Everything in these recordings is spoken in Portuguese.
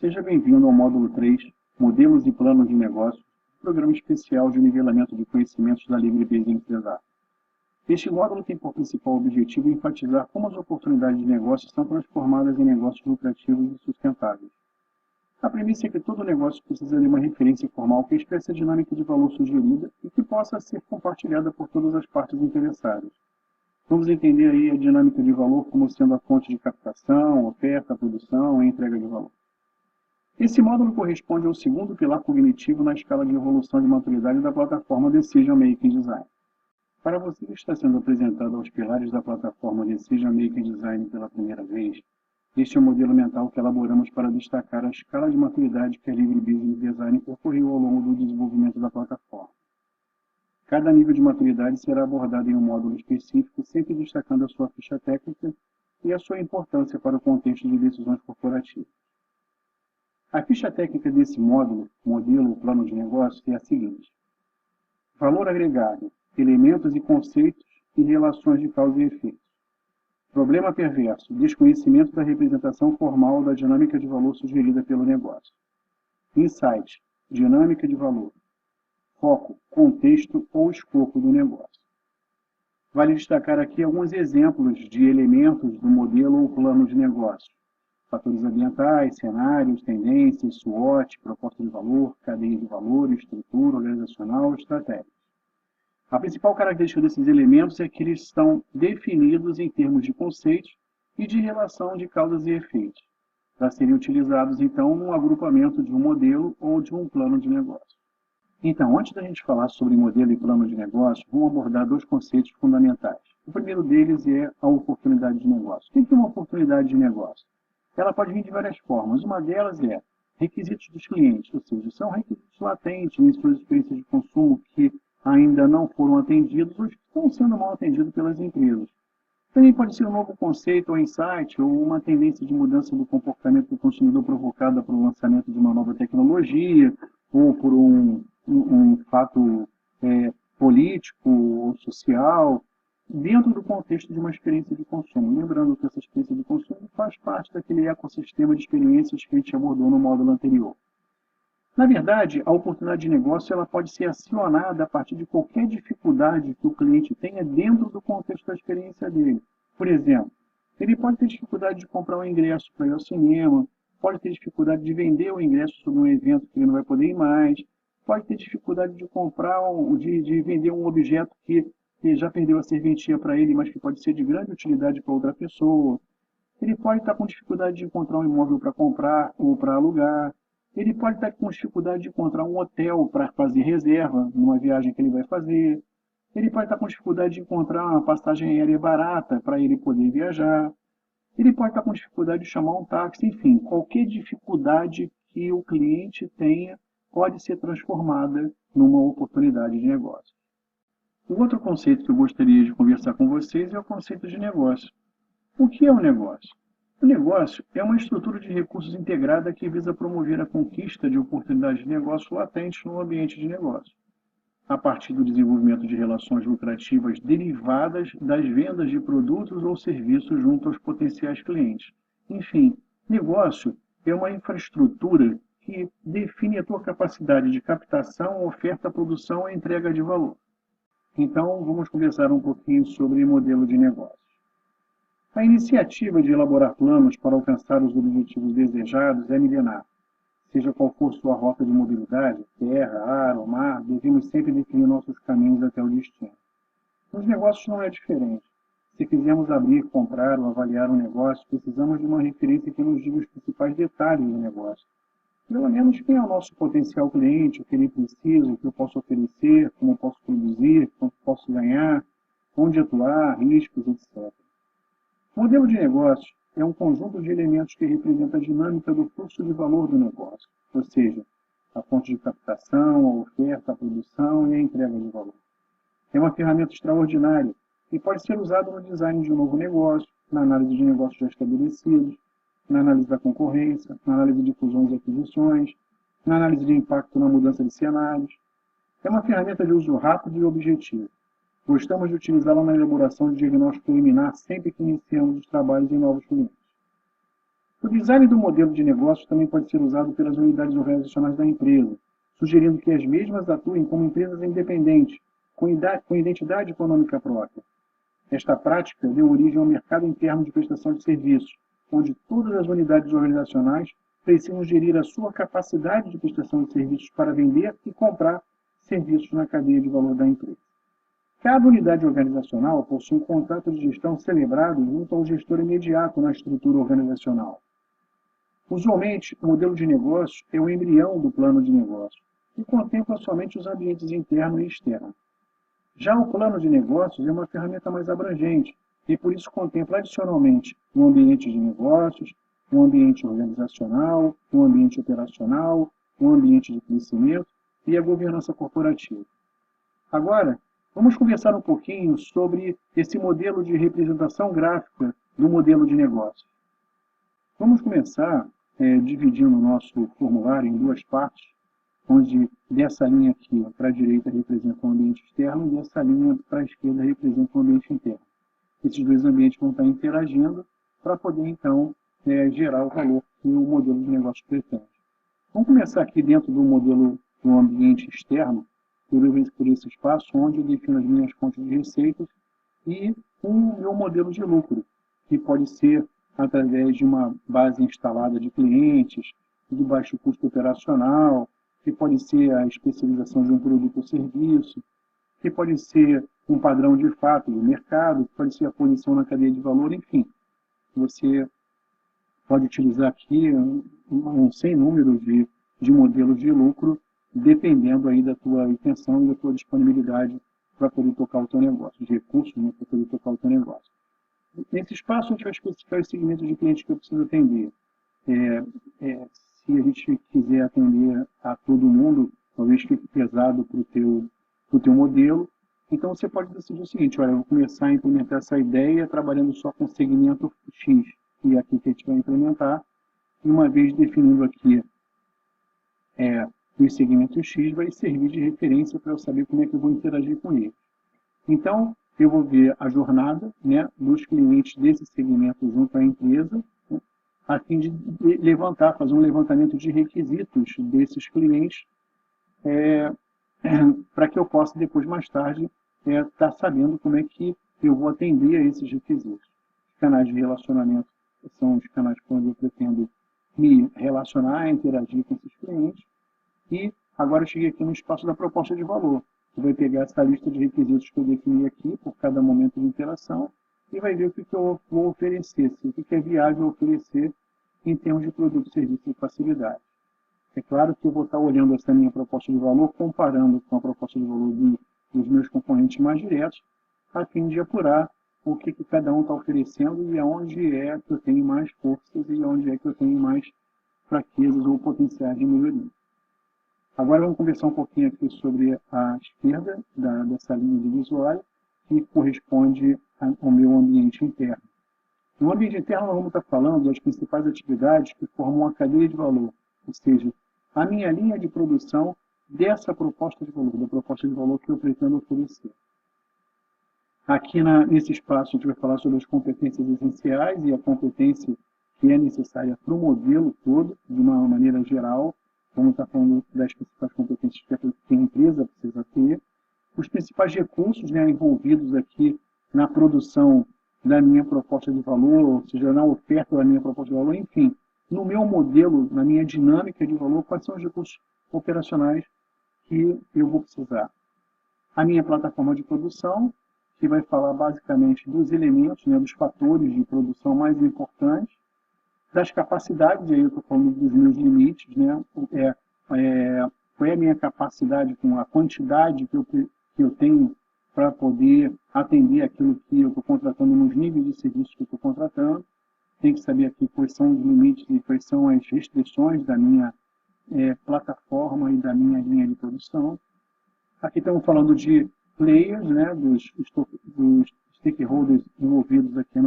Seja bem-vindo ao módulo 3, Modelos e Planos de Negócio, programa especial de nivelamento de conhecimentos da Livre Business Empresário. Este módulo tem por principal objetivo enfatizar como as oportunidades de negócio são transformadas em negócios lucrativos e sustentáveis. A premissa é que todo negócio precisa de uma referência formal que expresse a dinâmica de valor sugerida e que possa ser compartilhada por todas as partes interessadas. Vamos entender aí a dinâmica de valor como sendo a fonte de captação, oferta, produção e entrega de valor. Esse módulo corresponde ao segundo pilar cognitivo na escala de evolução de maturidade da plataforma Decision Making Design. Para você que está sendo apresentado aos pilares da plataforma Decision Making Design pela primeira vez, este é o modelo mental que elaboramos para destacar a escala de maturidade que a Livre Business Design percorreu ao longo do desenvolvimento da plataforma. Cada nível de maturidade será abordado em um módulo específico, sempre destacando a sua ficha técnica e a sua importância para o contexto de decisões corporativas. A ficha técnica desse módulo, modelo ou plano de negócio, é a seguinte: valor agregado, elementos e conceitos e relações de causa e efeito. Problema perverso, desconhecimento da representação formal da dinâmica de valor sugerida pelo negócio. Insight, dinâmica de valor. Foco, contexto ou escopo do negócio. Vale destacar aqui alguns exemplos de elementos do modelo ou plano de negócio. Fatores ambientais, cenários, tendências, SWOT, proposta de valor, cadeia de valor, estrutura organizacional e estratégia. A principal característica desses elementos é que eles estão definidos em termos de conceitos e de relação de causas e efeitos, para serem utilizados, então, num agrupamento de um modelo ou de um plano de negócio. Então, antes da gente falar sobre modelo e plano de negócio, vamos abordar dois conceitos fundamentais. O primeiro deles é a oportunidade de negócio. O que é uma oportunidade de negócio? Ela pode vir de várias formas. Uma delas é requisitos dos clientes, ou seja, são requisitos latentes em suas experiências de consumo que ainda não foram atendidos ou estão sendo mal atendidos pelas empresas. Também pode ser um novo conceito ou insight ou uma tendência de mudança do comportamento do consumidor provocada por um lançamento de uma nova tecnologia ou por um fato político ou social, dentro do contexto de uma experiência de consumo. Lembrando que essa experiência de consumo faz parte daquele ecossistema de experiências que a gente abordou no módulo anterior. Na verdade, a oportunidade de negócio ela pode ser acionada a partir de qualquer dificuldade que o cliente tenha dentro do contexto da experiência dele. Por exemplo, ele pode ter dificuldade de comprar um ingresso para ir ao cinema, pode ter dificuldade de vender o ingresso sobre um evento que ele não vai poder ir mais, pode ter dificuldade de comprar, de vender um objeto que já perdeu a serventia para ele, mas que pode ser de grande utilidade para outra pessoa. Ele pode estar com dificuldade de encontrar um imóvel para comprar ou para alugar. Ele pode estar com dificuldade de encontrar um hotel para fazer reserva numa viagem que ele vai fazer. Ele pode estar com dificuldade de encontrar uma passagem aérea barata para ele poder viajar. Ele pode estar com dificuldade de chamar um táxi. Enfim, qualquer dificuldade que o cliente tenha pode ser transformada numa oportunidade de negócio. O outro conceito que eu gostaria de conversar com vocês é o conceito de negócio. O que é um negócio? O negócio é uma estrutura de recursos integrada que visa promover a conquista de oportunidades de negócio latentes no ambiente de negócio, a partir do desenvolvimento de relações lucrativas derivadas das vendas de produtos ou serviços junto aos potenciais clientes. Enfim, negócio é uma infraestrutura que define a tua capacidade de captação, oferta, produção e entrega de valor. Então, vamos conversar um pouquinho sobre modelo de negócio. A iniciativa de elaborar planos para alcançar os objetivos desejados é milenar. Seja qual for sua rota de mobilidade, terra, ar ou mar, devemos sempre definir nossos caminhos até o destino. Nos negócios não é diferente. Se quisermos abrir, comprar ou avaliar um negócio, precisamos de uma referência que nos diga os principais detalhes do negócio. Pelo menos quem é o nosso potencial cliente, o que ele precisa, o que eu posso oferecer, como eu posso produzir, quanto posso ganhar, onde atuar, riscos, etc. O modelo de negócio é um conjunto de elementos que representa a dinâmica do fluxo de valor do negócio, ou seja, a fonte de captação, a oferta, a produção e a entrega de valor. É uma ferramenta extraordinária e pode ser usada no design de um novo negócio, na análise de negócios já estabelecidos, na análise da concorrência, na análise de fusões e aquisições, na análise de impacto na mudança de cenários. É uma ferramenta de uso rápido e objetivo. Gostamos de utilizá-la na elaboração de diagnóstico preliminar sempre que iniciamos os trabalhos em novos clientes. O design do modelo de negócio também pode ser usado pelas unidades organizacionais da empresa, sugerindo que as mesmas atuem como empresas independentes, com identidade econômica própria. Esta prática deu origem ao mercado interno de prestação de serviços, onde todas as unidades organizacionais precisam gerir a sua capacidade de prestação de serviços para vender e comprar serviços na cadeia de valor da empresa. Cada unidade organizacional possui um contrato de gestão celebrado junto ao gestor imediato na estrutura organizacional. Usualmente, o modelo de negócio é o embrião do plano de negócio e contempla somente os ambientes interno e externo. Já o plano de negócios é uma ferramenta mais abrangente e, por isso, contempla adicionalmente o ambiente de negócios, o ambiente organizacional, o ambiente operacional, o ambiente de crescimento e a governança corporativa. Agora, vamos conversar um pouquinho sobre esse modelo de representação gráfica do modelo de negócio. Vamos começar dividindo o nosso formulário em duas partes, onde dessa linha aqui para a direita representa o ambiente externo e dessa linha para a esquerda representa o ambiente interno. Esses dois ambientes vão estar interagindo para poder, então, gerar o valor que o modelo de negócio pretende. Vamos começar aqui dentro do modelo do ambiente externo, por esse espaço, onde eu defino as minhas fontes de receitas e o meu modelo de lucro, que pode ser através de uma base instalada de clientes, de baixo custo operacional, que pode ser a especialização de um produto ou serviço, que pode ser um padrão de fato do mercado, que pode ser a posição na cadeia de valor, enfim. Você pode utilizar aqui um sem número de modelos de lucro, dependendo aí da tua intenção e da tua disponibilidade para poder tocar o teu negócio, de recursos, né, para poder tocar o teu negócio. Nesse espaço, a gente vai especificar os segmentos de clientes que eu preciso atender. Se a gente quiser atender a todo mundo, talvez fique pesado para o teu modelo. Então, você pode decidir o seguinte: olha, eu vou começar a implementar essa ideia trabalhando só com segmento X, e aqui que a gente vai implementar. E uma vez definindo aqui o segmento X, vai servir de referência para eu saber como é que eu vou interagir com ele. Então, eu vou ver a jornada, né, dos clientes desse segmento junto à empresa, né, a fim de fazer um levantamento de requisitos desses clientes, para que eu possa depois, mais tarde, estar sabendo como é que eu vou atender a esses requisitos. Os canais de relacionamento são os canais onde eu pretendo me relacionar, interagir com esses clientes. E agora eu cheguei aqui no espaço da proposta de valor. Você vai pegar essa lista de requisitos que eu defini aqui por cada momento de interação e vai ver o que eu vou oferecer, o que é viável oferecer em termos de produto, serviço e facilidade. É claro que eu vou estar olhando essa minha proposta de valor, comparando com a proposta de valor dos meus concorrentes mais diretos, a fim de apurar o que cada um está oferecendo e aonde é que eu tenho mais forças e aonde é que eu tenho mais fraquezas ou potenciais de melhoria. Agora vamos conversar um pouquinho aqui sobre a esquerda dessa linha divisória, que corresponde ao meu ambiente interno. No ambiente interno, nós vamos estar falando das principais atividades que formam a cadeia de valor, ou seja, a minha linha de produção dessa proposta de valor, da proposta de valor que eu pretendo oferecer. Aqui nesse espaço, a gente vai falar sobre as competências essenciais e a competência que é necessária para o modelo todo, de uma maneira geral. Vamos estar falando das principais competências que a empresa precisa ter. Os principais recursos, né, envolvidos aqui na produção da minha proposta de valor, ou seja, na oferta da minha proposta de valor, enfim, no meu modelo, na minha dinâmica de valor, quais são os recursos operacionais que eu vou precisar. A minha plataforma de produção, que vai falar basicamente dos elementos, né, dos fatores de produção mais importantes, das capacidades, aí eu estou falando dos meus limites, né, qual é a minha capacidade com a quantidade que eu tenho para poder atender aquilo que eu estou contratando nos níveis de serviço que eu estou contratando. Tem que saber aqui quais são os limites e quais são as restrições da minha plataforma e da minha linha de produção. Aqui estamos falando de players, né, dos stakeholders envolvidos aqui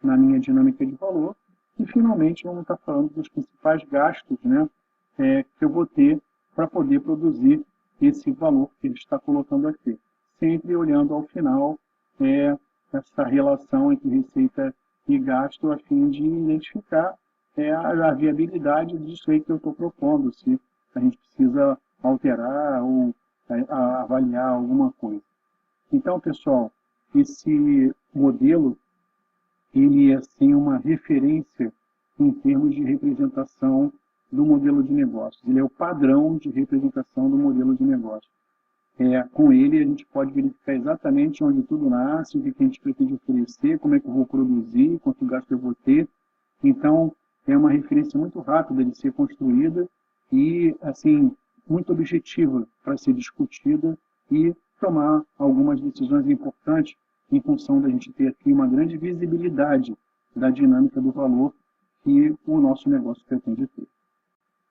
na minha dinâmica de valor. E, finalmente, vamos estar falando dos principais gastos, né, que eu vou ter para poder produzir esse valor que ele está colocando aqui. Sempre olhando ao final essa relação entre receita e gasto, a fim de identificar a viabilidade disso aí que eu estou propondo, se a gente precisa alterar ou avaliar alguma coisa. Então, pessoal, esse modelo ele é assim, uma referência em termos de representação do modelo de negócios. Ele é o padrão de representação do modelo de negócio. Com ele, a gente pode verificar exatamente onde tudo nasce, o que a gente pretende oferecer, como é que eu vou produzir, quanto gasto eu vou ter. Então, é uma referência muito rápida de ser construída e, assim, muito objetiva para ser discutida e tomar algumas decisões importantes em função da gente ter aqui uma grande visibilidade da dinâmica do valor que o nosso negócio pretende ter.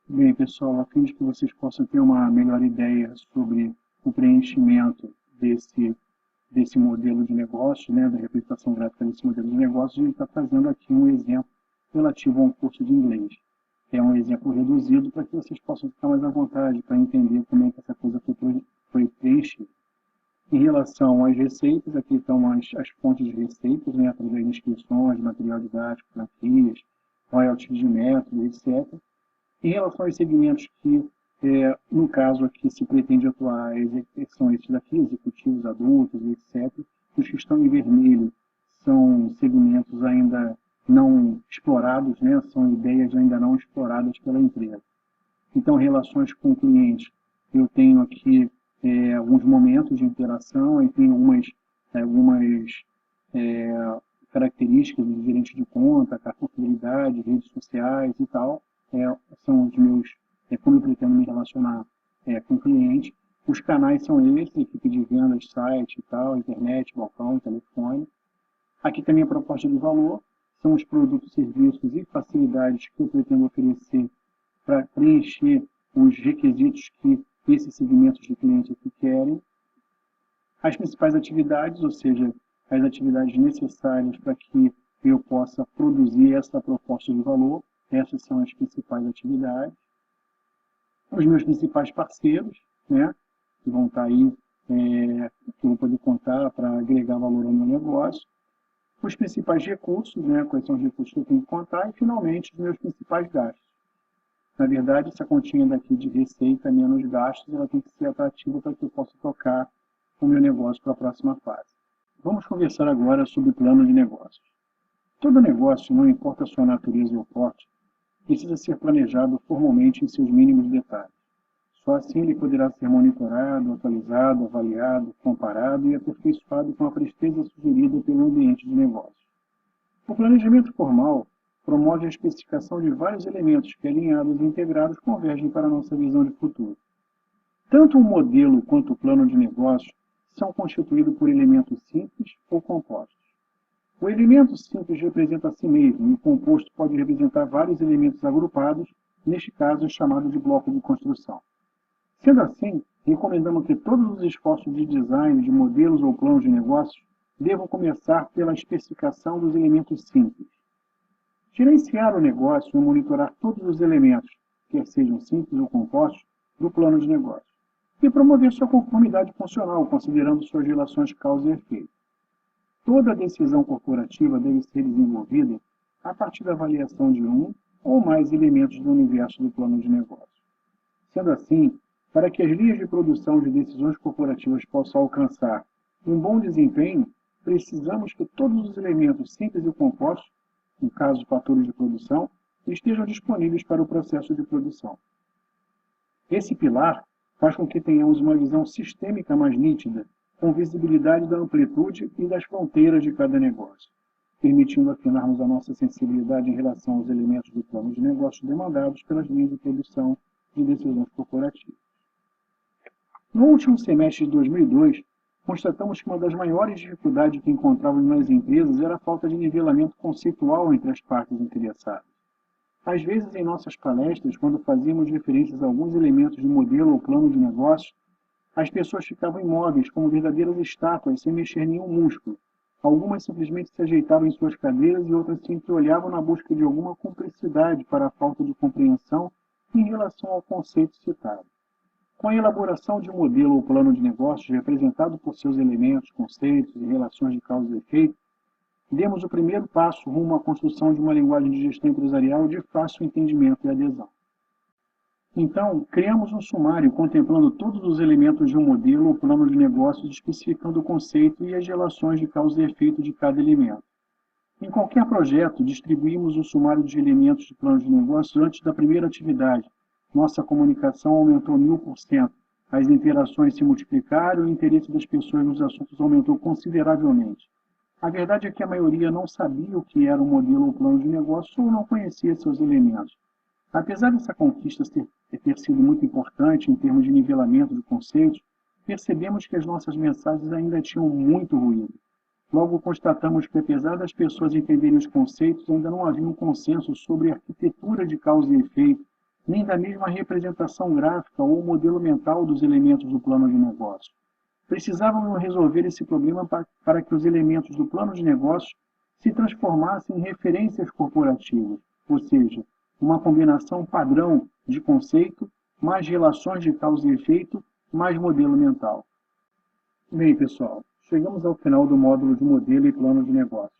Bem, pessoal, a fim de que vocês possam ter uma melhor ideia sobre o preenchimento desse modelo de negócio, né, da representação gráfica desse modelo de negócio, a gente está fazendo aqui um exemplo relativo a um curso de inglês. É um exemplo reduzido para que vocês possam ficar mais à vontade para entender como é que essa coisa foi preenchida. Em relação às receitas, aqui estão as fontes de receitas, né, através de inscrições, material didático, franquias, royalties de método, etc. Em relação aos segmentos que, no caso aqui, se pretende atuar, são esses daqui, executivos, adultos, etc. Os que estão em vermelho são segmentos ainda não explorados, né? São ideias ainda não exploradas pela empresa. Então, relações com o cliente, eu tenho aqui alguns momentos de interação, eu tenho algumas características de gerente de conta, cartão fidelidade, redes sociais e tal, são os meus, como eu pretendo me relacionar com o cliente. Os canais são esses, equipe de vendas, site e tal, internet, balcão, telefone. Aqui também a proposta de valor, são os produtos, serviços e facilidades que eu pretendo oferecer para preencher os requisitos que esses segmentos de cliente aqui querem. As principais atividades, ou seja, as atividades necessárias para que eu possa produzir essa proposta de valor, essas são as principais atividades. Os meus principais parceiros, né, que vão estar aí, que eu vou poder contar para agregar valor ao meu negócio. Os principais recursos, né, quais são os recursos que eu tenho que contar. E, finalmente, os meus principais gastos. Na verdade, essa continha daqui de receita menos gastos, ela tem que ser atrativa para que eu possa tocar o meu negócio para a próxima fase. Vamos conversar agora sobre o plano de negócios. Todo negócio, não importa a sua natureza ou porte, precisa ser planejado formalmente em seus mínimos detalhes. Só assim ele poderá ser monitorado, atualizado, avaliado, comparado e aperfeiçoado com a presteza sugerida pelo ambiente de negócio. O planejamento formal promove a especificação de vários elementos que, alinhados e integrados, convergem para a nossa visão de futuro. Tanto o modelo quanto o plano de negócio são constituídos por elementos simples ou compostos. O elemento simples representa a si mesmo, e o composto pode representar vários elementos agrupados, neste caso é chamado de bloco de construção. Sendo assim, recomendamos que todos os esforços de design de modelos ou planos de negócios devam começar pela especificação dos elementos simples. Gerenciar o negócio e monitorar todos os elementos, quer sejam simples ou compostos, do plano de negócio, e promover sua conformidade funcional, considerando suas relações causa e efeito. Toda decisão corporativa deve ser desenvolvida a partir da avaliação de um ou mais elementos do universo do plano de negócio. Sendo assim, para que as linhas de produção de decisões corporativas possam alcançar um bom desempenho, precisamos que todos os elementos simples e compostos, no caso fatores de produção, estejam disponíveis para o processo de produção. Esse pilar faz com que tenhamos uma visão sistêmica mais nítida, com visibilidade da amplitude e das fronteiras de cada negócio, permitindo afinarmos a nossa sensibilidade em relação aos elementos do plano de negócio demandados pelas linhas de produção de decisões corporativas. No último semestre de 2002, constatamos que uma das maiores dificuldades que encontrávamos nas empresas era a falta de nivelamento conceitual entre as partes interessadas. Às vezes, em nossas palestras, quando fazíamos referências a alguns elementos de modelo ou plano de negócio, as pessoas ficavam imóveis, como verdadeiras estátuas, sem mexer nenhum músculo. Algumas simplesmente se ajeitavam em suas cadeiras e outras se entreolhavam na busca de alguma cumplicidade para a falta de compreensão em relação ao conceito citado. Com a elaboração de um modelo ou plano de negócios representado por seus elementos, conceitos e relações de causa e efeito, demos o primeiro passo rumo à construção de uma linguagem de gestão empresarial de fácil entendimento e adesão. Então, criamos um sumário contemplando todos os elementos de um modelo ou plano de negócios, especificando o conceito e as relações de causa e efeito de cada elemento. Em qualquer projeto, distribuímos o sumário de elementos de plano de negócios antes da primeira atividade. Nossa comunicação aumentou 1000%. As interações se multiplicaram e o interesse das pessoas nos assuntos aumentou consideravelmente. A verdade é que a maioria não sabia o que era um modelo ou plano de negócio ou não conhecia seus elementos. Apesar dessa conquista ter sido muito importante em termos de nivelamento de conceitos, percebemos que as nossas mensagens ainda tinham muito ruído. Logo constatamos que, apesar das pessoas entenderem os conceitos, ainda não havia um consenso sobre a arquitetura de causa e efeito, nem da mesma representação gráfica ou modelo mental dos elementos do plano de negócio. Precisávamos resolver esse problema para que os elementos do plano de negócios se transformassem em referências corporativas, ou seja, uma combinação padrão de conceito, mais relações de causa e efeito, mais modelo mental. Bem, pessoal, chegamos ao final do módulo de modelo e plano de negócio.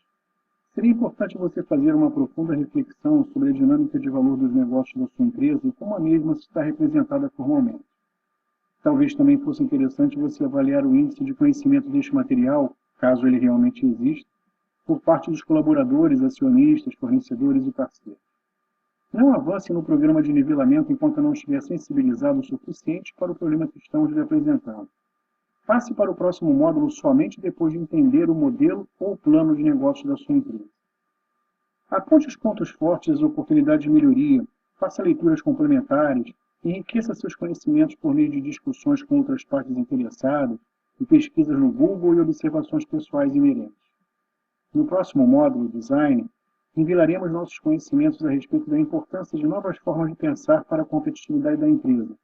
Seria importante você fazer uma profunda reflexão sobre a dinâmica de valor dos negócios da sua empresa e como a mesma está representada formalmente. Talvez também fosse interessante você avaliar o índice de conhecimento deste material, caso ele realmente exista, por parte dos colaboradores, acionistas, fornecedores e parceiros. Não avance no programa de nivelamento enquanto não estiver sensibilizado o suficiente para o problema que estamos lhe apresentando. Passe para o próximo módulo somente depois de entender o modelo ou plano de negócio da sua empresa. Aponte os pontos fortes e as oportunidades de melhoria, faça leituras complementares, enriqueça seus conhecimentos por meio de discussões com outras partes interessadas, de pesquisas no Google e observações pessoais inerentes. No próximo módulo, Design, nivelaremos nossos conhecimentos a respeito da importância de novas formas de pensar para a competitividade da empresa,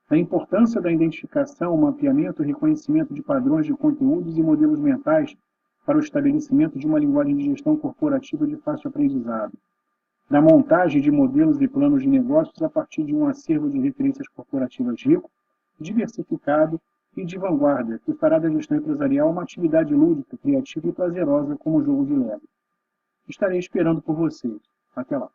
da importância da identificação, mapeamento e reconhecimento de padrões de conteúdos e modelos mentais para o estabelecimento de uma linguagem de gestão corporativa de fácil aprendizado, da montagem de modelos e planos de negócios a partir de um acervo de referências corporativas rico, diversificado e de vanguarda, que fará da gestão empresarial uma atividade lúdica, criativa e prazerosa como o jogo de Lego. Estarei esperando por vocês. Até lá.